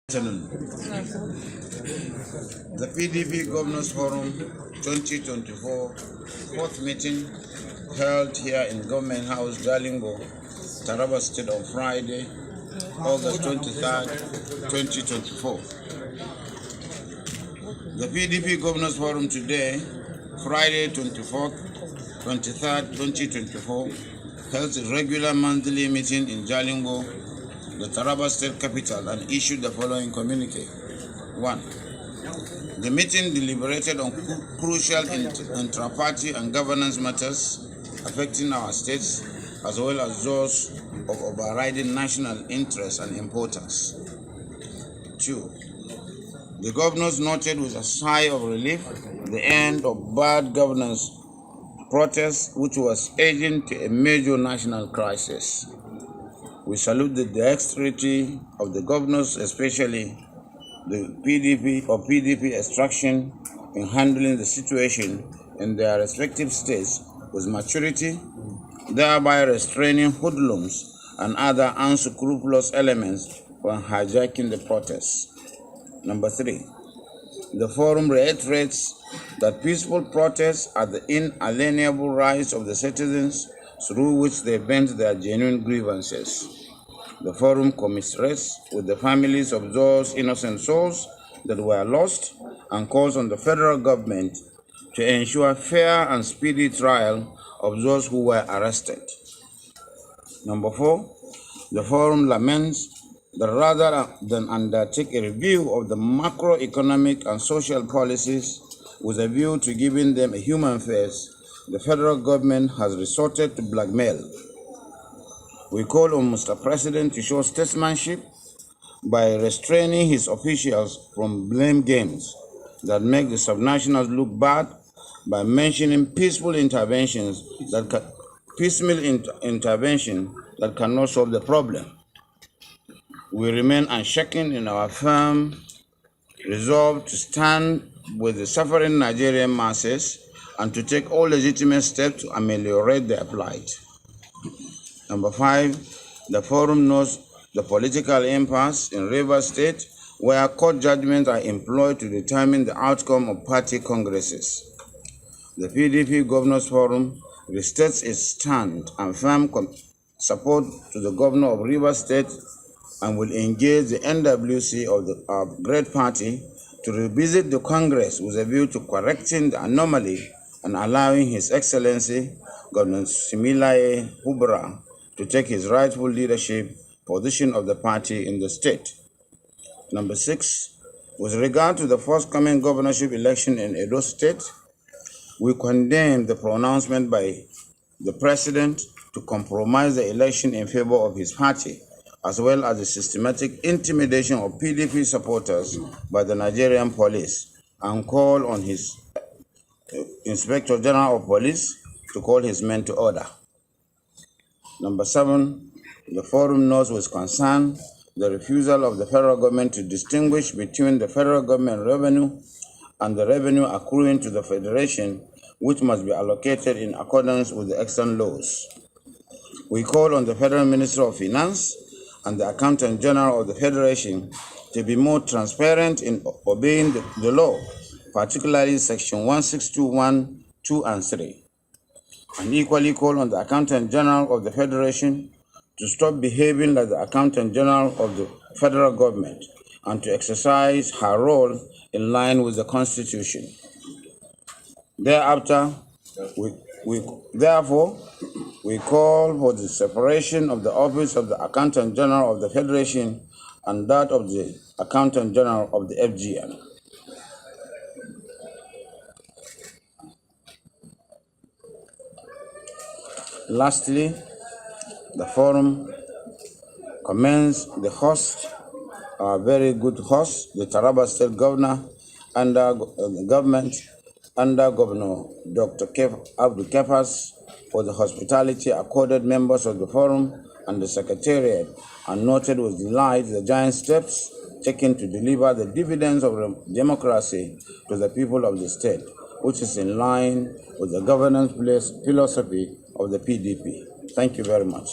The PDP Governors Forum 2024 fourth meeting held here in Government House, Jalingo, Taraba State on Friday, August 23rd, 2024. The PDP Governors Forum today, Friday 23rd, 2024, held a regular monthly meeting in Jalingo, the Taraba State capital, and issued the following communique. 1. The meeting deliberated on crucial intra-party and governance matters affecting our states, as well as those of overriding national interest and importance. 2. The governors noted with a sigh of relief the end of bad governance protest, which was aging to a major national crisis. We salute the dexterity of the governors, especially the PDP extraction, in handling the situation in their respective states with maturity, thereby restraining hoodlums and other unscrupulous elements from hijacking the protests. Number 3, the forum reiterates that peaceful protests are the inalienable rights of the citizens through which they vent their genuine grievances. The forum commiserates with the families of those innocent souls that were lost and calls on the federal government to ensure fair and speedy trial of those who were arrested. Number 4, the forum laments that rather than undertake a review of the macroeconomic and social policies with a view to giving them a human face, the federal government has resorted to blackmail. We call on Mr. President to show statesmanship by restraining his officials from blame games that make the subnationals look bad by mentioning piecemeal intervention that cannot solve the problem. We remain unshaken in our firm resolve to stand with the suffering Nigerian masses and to take all legitimate steps to ameliorate their plight. Number 5, the forum notes the political impasse in Rivers State, where court judgments are employed to determine the outcome of party congresses. The PDP Governors Forum restates its stand and firm support to the governor of Rivers State and will engage the NWC of the Great Party to revisit the Congress with a view to correcting the anomaly and allowing His Excellency Governor Similaye Fubara to take his rightful leadership position of the party in the state. Number 6, with regard to the forthcoming governorship election in Edo State, we condemn the pronouncement by the president to compromise the election in favor of his party, as well as the systematic intimidation of PDP supporters by the Nigerian police, and call on his Inspector General of Police to call his men to order. Number 7, the forum notes with concern the refusal of the federal government to distinguish between the federal government revenue and the revenue accruing to the federation, which must be allocated in accordance with the extant laws. We call on the Federal Minister of Finance and the Accountant General of the Federation to be more transparent in obeying the law, particularly Section 1621, 2 and 3. And equally call on the Accountant General of the Federation to stop behaving like the Accountant General of the federal government and to exercise her role in line with the Constitution. Thereafter, we call for the separation of the office of the Accountant General of the Federation and that of the Accountant General of the FGM. Lastly, the forum commends the host, our very good host, the Taraba State Governor, under Governor Dr. Abdul Kefas, for the hospitality accorded members of the forum and the Secretariat, and noted with delight the giant steps taken to deliver the dividends of democracy to the people of the state, which is in line with the governance philosophy of the PDP. Thank you very much.